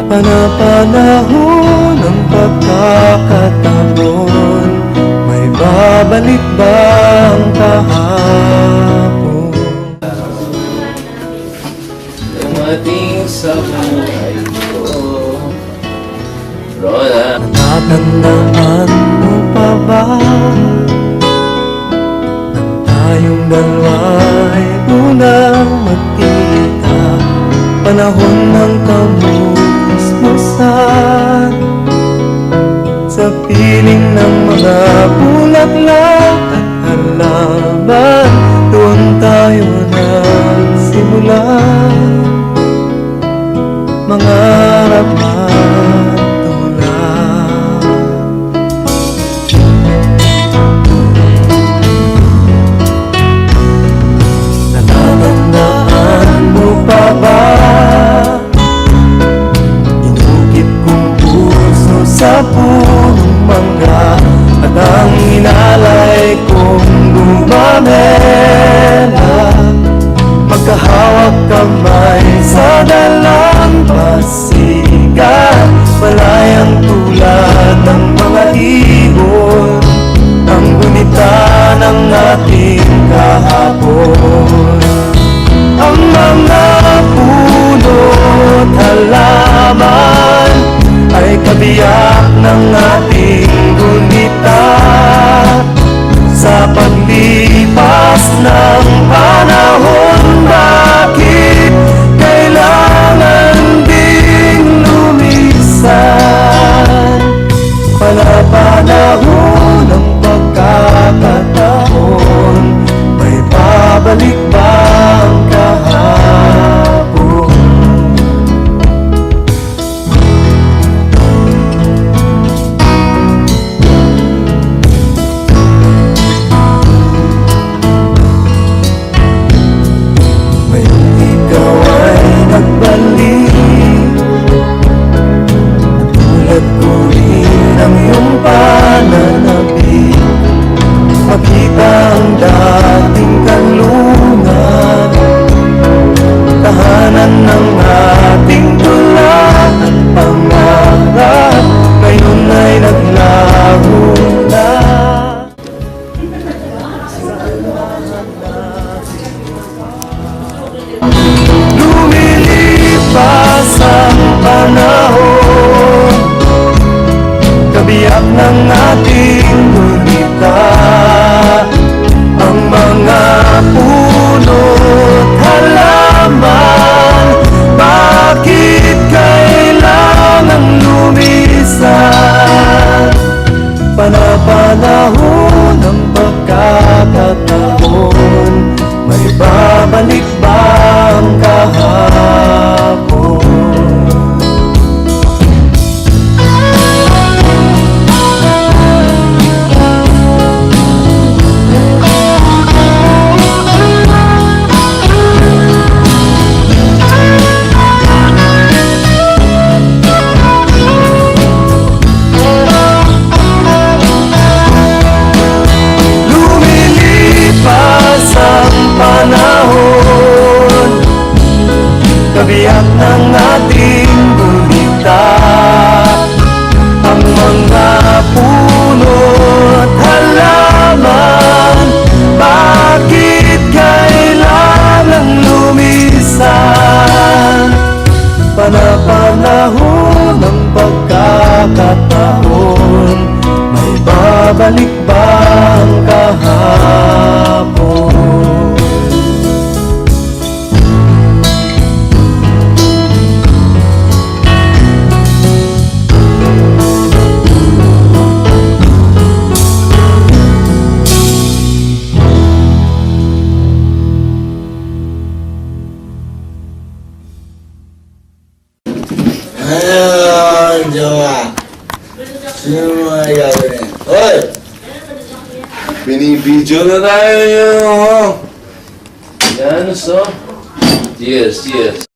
Panapanahon ng pagkakataon, may babalik ba ang kahapon? Dumating sa buhay ko, Roda. Natatandaan mo pa ba nang tayong dalawa'y unang magkita? Panahon ng kamusmusan, sa piling ng mga bulaklak at halaman, doon tayo nagsimula mangarap at tulad. Natatandaan mo pa ba inukit kong puso sa punong mangga, at ang inalay kong gumamela, magkahawak kamay sa dalampasigan, malayang tulad ng mga ibon, ang gunita ng ating kahapon. Ang mga puno't halaman ay kabiyak ng ating gunita, sa paglipas ng panahon. Bakit kailangan ding lumisan? Panapanahon ng pagkakataon, may babalik ba ang kahapon? Ngayong ikaw ay nagbalik, tulad ko rin ang iyong pananabik, makita ang dating kanlungan, tahanan ng ating tula at pangarap, ngayon ay naglaho na. Lumilipas ang panahon, kabiyak ng ating gunita, ang mga puno't halaman. Bakit kailangan lumisan? Panapanahon ng pagkakataon, may babalik ba ang kahapon? Lumilipas ang panahon, kabiyak ng ating gunita, ang mga puno't halaman. Bakit kailangan lumisan? Panapanahon ng pagkakataon, may babalik ba ang kahapon? Ayun, jowa. Sino mga gagawin? Hoy! Binibidyo na tayo yun, oh. Yan, so. Cheers, cheers.